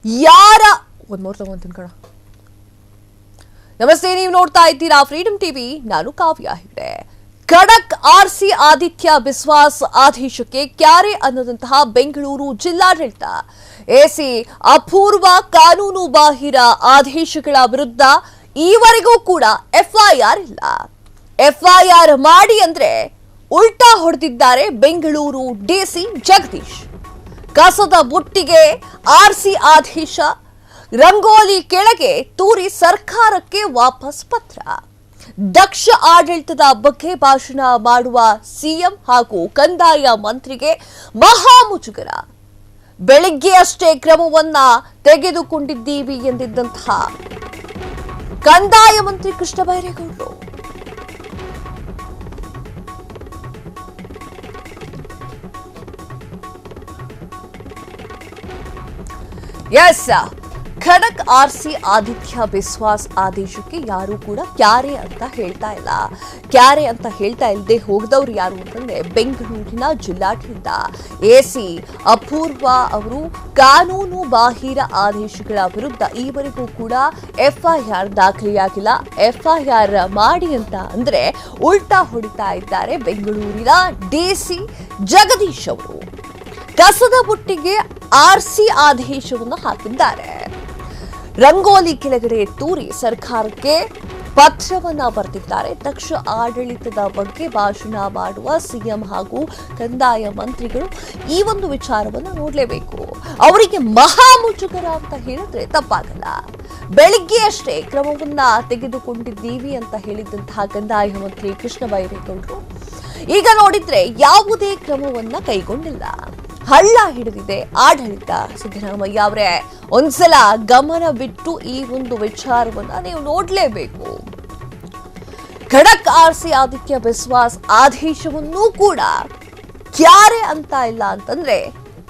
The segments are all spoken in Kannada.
ಯಾರ ಒಂದು ಮೋರ್ ತಗೊಂತೀನಿ ಕಣ. ನಮಸ್ತೆ, ನೀವು ನೋಡ್ತಾ ಇದ್ದೀರಾ ಫ್ರೀಡಂ ಟಿವಿ. ನಾನು ಕಾವ್ಯ ಹೆಗ್ಡೆ. ಖಡಕ್ ಆರ್ಸಿ ಆದಿತ್ಯ ಬಿಸ್ವಾಸ್ ಆದೇಶಕ್ಕೆ ಕ್ಯಾರೆ ಅನ್ನದಂತಹ ಬೆಂಗಳೂರು ಜಿಲ್ಲಾಡಳಿತ ಎಸಿ ಅಪೂರ್ವ ಕಾನೂನು ಬಾಹಿರ ಆದೇಶಗಳ ವಿರುದ್ಧ ಈವರೆಗೂ ಕೂಡ ಎಫ್ಐಆರ್ ಇಲ್ಲ. ಎಫ್ಐಆರ್ ಮಾಡಿ ಅಂದ್ರೆ ಉಲ್ಟಾ ಹೊಡೆದಿದ್ದಾರೆ ಬೆಂಗಳೂರು ಡಿಸಿ ಜಗದೀಶ್. ಕಸದ ಬುಟ್ಟಿಗೆ ಆರ್ಸಿ ಆದೇಶ, ರಂಗೋಲಿ ಕೆಳಗೆ ತೂರಿ ಸರ್ಕಾರಕ್ಕೆ ವಾಪಸ್ ಪತ್ರ. ದಕ್ಷ ಆಡಳಿತದ ಬಗ್ಗೆ ಭಾಷಣ ಮಾಡುವ ಸಿಎಂ ಹಾಗೂ ಕಂದಾಯ ಮಂತ್ರಿಗೆ ಮಹಾ ಮುಜುಗರ. ಬೆಳಿಗ್ಗೆ ಅಷ್ಟೇ ಕ್ರಮವನ್ನ ತೆಗೆದುಕೊಂಡಿದ್ದೀವಿ ಎಂದಿದ್ದಂತಹ ಕಂದಾಯ ಮಂತ್ರಿ ಕೃಷ್ಣ ಬೈರೇಗೌಡರು ಎಸ್, ಖಡಕ್ ಆರ್ಸಿ ಆದಿತ್ಯ ಬಿಸ್ವಾಸ್ ಆದೇಶಕ್ಕೆ ಯಾರು ಕೂಡ ಕ್ಯಾರೆ ಅಂತ ಹೇಳ್ತಾ ಇಲ್ಲ. ಕ್ಯಾರೆ ಅಂತ ಹೇಳ್ತಾ ಇಲ್ಲದೆ ಹೋಗದವ್ರು ಯಾರು ಅಂತಂದ್ರೆ ಬೆಂಗಳೂರಿನ ಜಿಲ್ಲಾಡಳಿತ ಎಸಿ ಅಪೂರ್ವ ಅವರು ಕಾನೂನು ಬಾಹಿರ ಆದೇಶಗಳ ವಿರುದ್ಧ ಈವರೆಗೂ ಕೂಡ ಎಫ್ಐಆರ್ ದಾಖಲೆಯಾಗಿಲ್ಲ. ಎಫ್ಐಆರ್ ಮಾಡಿ ಅಂತ ಅಂದ್ರೆ ಉಲ್ಟಾ ಹೊಡಿತಾ ಇದ್ದಾರೆ ಬೆಂಗಳೂರಿನ ಡಿಸಿ ಜಗದೀಶ್ ಅವರು. ಕಸದ ಬುಟ್ಟಿಗೆ ಆರ್ಸಿ ಆದೇಶವನ್ನು ಹಾಕಿದ್ದಾರೆ. ರಂಗೋಲಿ ಕೆಳಗಡೆ ತೂರಿ ಸರ್ಕಾರಕ್ಕೆ ಪತ್ರವನ್ನ ಬರೆದಿದ್ದಾರೆ. ದಕ್ಷ ಆಡಳಿತದ ಬಗ್ಗೆ ಭಾಷಣ ಮಾಡುವ ಸಿಎಂ ಹಾಗೂ ಕಂದಾಯ ಮಂತ್ರಿಗಳು ಈ ಒಂದು ವಿಚಾರವನ್ನ ನೋಡಲೇಬೇಕು. ಅವರಿಗೆ ಮಹಾ ಮುಜುಗರ ಅಂತ ಹೇಳಿದ್ರೆ ತಪ್ಪಾಗಲ್ಲ. ಬೆಳಿಗ್ಗೆ ಅಷ್ಟೇ ಕ್ರಮವನ್ನ ತೆಗೆದುಕೊಂಡಿದ್ದೀವಿ ಅಂತ ಹೇಳಿದಂತಹ ಕಂದಾಯ ಮಂತ್ರಿ ಕೃಷ್ಣ ಬೈರೇಗೌಡರು ಈಗ ನೋಡಿದ್ರೆ ಯಾವುದೇ ಕ್ರಮವನ್ನ ಕೈಗೊಂಡಿಲ್ಲ. ಹಳ್ಳ ಹಿಡಿದಿದೆ ಆಡಳಿತ. ಸಿದ್ದರಾಮಯ್ಯ ಅವರೇ ಒಂದ್ಸಲ ಗಮನ ಬಿಟ್ಟು ಈ ಒಂದು ವಿಚಾರವನ್ನ ನೀವು ನೋಡ್ಲೇಬೇಕು. ಖಡಕ್ ಆರ್ಸಿ ಆದಿತ್ಯ ಬಿಸ್ವಾಸ್ ಆದೇಶವನ್ನೂ ಕೂಡ ಕ್ಯಾರೆ ಅಂತ ಇಲ್ಲ ಅಂತಂದ್ರೆ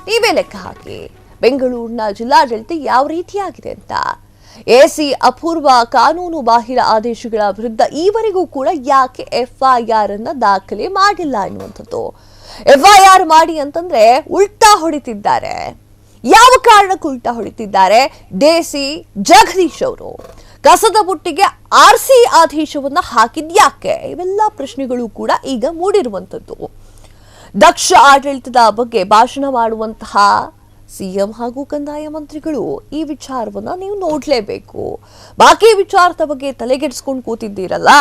ನೀವೇ ಲೆಕ್ಕ ಹಾಕಿ ಬೆಂಗಳೂರಿನ ಜಿಲ್ಲಾಡಳಿತ ಯಾವ ರೀತಿಯಾಗಿದೆ ಅಂತ. ಎಸಿ ಅಪೂರ್ವ ಕಾನೂನು ಬಾಹಿರ ಆದೇಶಗಳ ವಿರುದ್ಧ ಈವರೆಗೂ ಕೂಡ ಯಾಕೆ ಎಫ್ಐಆರ್ ಅನ್ನ ದಾಖಲೆ ಮಾಡಿಲ್ಲ ಎನ್ನುವಂಥದ್ದು. ಎಫ್ಐಆರ್ ಮಾಡಿ ಅಂತಂದ್ರೆ ಉಲ್ಟಾ ಹೊಡಿತಿದ್ದಾರೆ. ಯಾವ ಕಾರಣಕ್ಕೆ ಉಲ್ಟಾ ಹೊಡಿತಿದ್ದಾರೆ? ಡಿಸಿ ಜಗದೀಶ್ ಅವರು ಕಸದ ಬುಟ್ಟಿಗೆ ಆರ್ಸಿ ಆದೇಶವನ್ನ ಹಾಕಿದ್ಯಾಕೆ? ಇವೆಲ್ಲ ಪ್ರಶ್ನೆಗಳು ಕೂಡ ಈಗ ಮೂಡಿರುವಂತದ್ದು. ದಕ್ಷ ಆಡಳಿತದ ಬಗ್ಗೆ ಭಾಷಣ ಮಾಡುವಂತಹ ಸಿಎಂ ಹಾಗೂ ಕಂದಾಯ ಮಂತ್ರಿಗಳು ಈ ವಿಚಾರವನ್ನ ನೀವು ನೋಡ್ಲೇಬೇಕು. ಬಾಕಿ ವಿಚಾರದ ಬಗ್ಗೆ ತಲೆಗೆಡಿಸ್ಕೊಂಡು ಕೂತಿದ್ದೀರಲ್ಲ,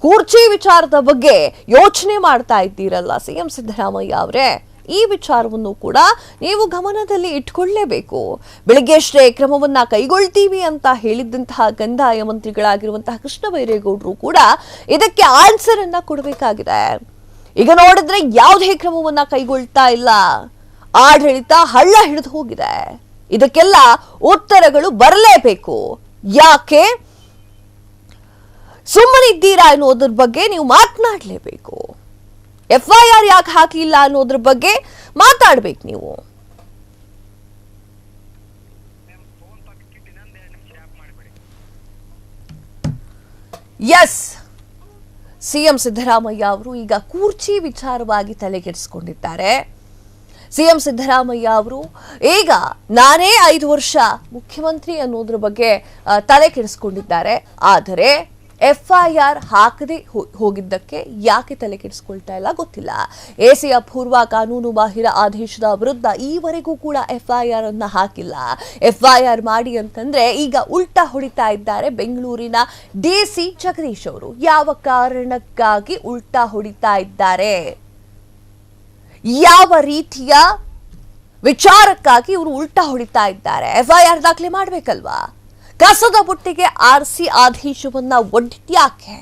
ಕುರ್ಚಿ ವಿಚಾರದ ಬಗ್ಗೆ ಯೋಚನೆ ಮಾಡ್ತಾ ಇದ್ದೀರಲ್ಲ ಸಿಎಂ ಸಿದ್ದರಾಮಯ್ಯ ಅವರೇ, ಈ ವಿಚಾರವನ್ನು ಕೂಡ ನೀವು ಗಮನದಲ್ಲಿ ಇಟ್ಕೊಳ್ಳೇಬೇಕು. ಬೆಳಿಗ್ಗೆ ಅಷ್ಟೇ ಕ್ರಮವನ್ನ ಕೈಗೊಳ್ತೀವಿ ಅಂತ ಹೇಳಿದ್ದಂತಹ ಕಂದಾಯ ಮಂತ್ರಿಗಳಾಗಿರುವಂತಹ ಕೃಷ್ಣ ಬೈರೇಗೌಡರು ಕೂಡ ಇದಕ್ಕೆ ಆನ್ಸರ್ ಅನ್ನ ಕೊಡಬೇಕಾಗಿದೆ. ಈಗ ನೋಡಿದ್ರೆ ಯಾವುದೇ ಕ್ರಮವನ್ನ ಕೈಗೊಳ್ತಾ ಇಲ್ಲ. ಆಡಳಿತ ಹಳ್ಳ ಹಿಡಿದು ಹೋಗಿದೆ. ಇದಕ್ಕೆಲ್ಲ ಉತ್ತರಗಳು ಬರಲೇಬೇಕು. ಯಾಕೆ ಸುಮ್ಮನಿದ್ದೀರಾ ಅನ್ನೋದ್ರ ಬಗ್ಗೆ ನೀವು ಮಾತನಾಡಲೇಬೇಕು. ಎಫ್ಐಆರ್ ಯಾಕೆ ಹಾಕಿಲ್ಲ ಅನ್ನೋದ್ರ ಬಗ್ಗೆ ಮಾತಾಡ್ಬೇಕು ನೀವು. ಎಸ್, ಸಿಎಂ ಸಿದ್ದರಾಮಯ್ಯ ಅವರು ಈಗ ಕುರ್ಚಿ ವಿಚಾರವಾಗಿ ತಲೆಗೆಡಿಸಿಕೊಂಡಿದ್ದಾರೆ. ಸಿಎಂ ಸಿದ್ದರಾಮಯ್ಯ ಅವರು ಈಗ ನಾನೇ 5 ವರ್ಷ ಮುಖ್ಯಮಂತ್ರಿ ಅನ್ನೋದ್ರ ಬಗ್ಗೆ ತಲೆ ಕೆಡಿಸ್ಕೊಂಡಿದ್ದಾರೆ. ಆದರೆ ಎಫ್ಐಆರ್ ಹಾಕದೆ ಹೋಗಿದ್ದಕ್ಕೆ ಯಾಕೆ ತಲೆ ಕೆಡಿಸ್ಕೊಳ್ತಾ ಇಲ್ಲ ಗೊತ್ತಿಲ್ಲ. ಎಸಿ ಅಪೂರ್ವ ಕಾನೂನು ಬಾಹಿರ ಆದೇಶದ ವಿರುದ್ಧ ಈವರೆಗೂ ಕೂಡ ಎಫ್ಐಆರ್ ಅನ್ನ ಹಾಕಿಲ್ಲ. ಎಫ್ಐಆರ್ ಮಾಡಿ ಅಂತಂದ್ರೆ ಈಗ ಉಲ್ಟಾ ಹೊಡಿತಾ ಇದ್ದಾರೆ ಬೆಂಗಳೂರಿನ ಡಿಸಿ ಜಗದೀಶ್ ಅವರು. ಯಾವ ಕಾರಣಕ್ಕಾಗಿ ಉಲ್ಟಾ ಹೊಡಿತಾ ಇದ್ದಾರೆ? ಯಾವ ರೀತಿಯ ವಿಚಾರಕ್ಕಾಗಿ ಇವರು ಉಲ್ಟಾ ಹೊಡಿತಾ ಇದ್ದಾರೆ? ಎಫ್ಐಆರ್ ದಾಖಲೆ ಮಾಡ್ಬೇಕಲ್ವಾ? ಕಸದ ಬುಟ್ಟಿಗೆ ಆರ್ಸಿ ಆದೇಶವನ್ನ ಒಡ್ಡಿದ್ಯಾಕೆ?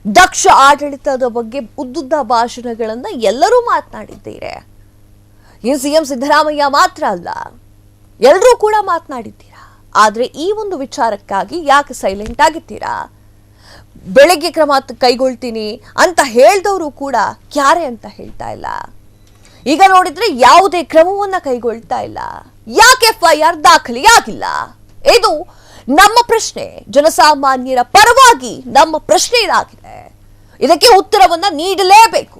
ದಕ್ಷ ಆಡಳಿತದ ಬಗ್ಗೆ ಉದ್ದುದ್ದ ಭಾಷಣಗಳನ್ನ ಎಲ್ಲರೂ ಮಾತನಾಡಿದ್ದೀರಿ. ಈ ಸಿಎಂ ಸಿದ್ದರಾಮಯ್ಯ ಮಾತ್ರ ಅಲ್ಲ, ಎಲ್ಲರೂ ಕೂಡ ಮಾತನಾಡಿದ್ದೀರಾ. ಆದ್ರೆ ಈ ಒಂದು ವಿಚಾರಕ್ಕಾಗಿ ಯಾಕೆ ಸೈಲೆಂಟ್ ಆಗಿದ್ದೀರಾ? ಬೆಳಗ್ಗೆ ಕ್ರಮ ಕೈಗೊಳ್ತೀನಿ ಅಂತ ಹೇಳ್ದವರು ಕೂಡ ಕ್ಯಾರೆ ಅಂತ ಹೇಳ್ತಾ ಇಲ್ಲ. ಈಗ ನೋಡಿದ್ರೆ ಯಾವುದೇ ಕ್ರಮವನ್ನ ಕೈಗೊಳ್ತಾ ಇಲ್ಲ. ಯಾಕೆ ಎಫ್ಐಆರ್ ದಾಖಲೆಯಾಗಿಲ್ಲ? ಇದು ನಮ್ಮ ಪ್ರಶ್ನೆ. ಜನಸಾಮಾನ್ಯರ ಪರವಾಗಿ ನಮ್ಮ ಪ್ರಶ್ನೆ ಇದಾಗಿದೆ. ಇದಕ್ಕೆ ಉತ್ತರವನ್ನ ನೀಡಲೇಬೇಕು.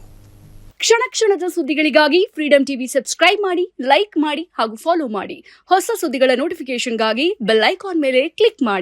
ಕ್ಷಣ ಕ್ಷಣದ ಸುದ್ದಿಗಳಿಗಾಗಿ ಫ್ರೀಡಂ ಟಿವಿ ಸಬ್ಸ್ಕ್ರೈಬ್ ಮಾಡಿ, ಲೈಕ್ ಮಾಡಿ ಹಾಗೂ ಫಾಲೋ ಮಾಡಿ. ಹೊಸ ಸುದ್ದಿಗಳ ನೋಟಿಫಿಕೇಶನ್ಗಾಗಿ ಬೆಲ್ ಐಕಾನ್ ಮೇಲೆ ಕ್ಲಿಕ್ ಮಾಡಿ.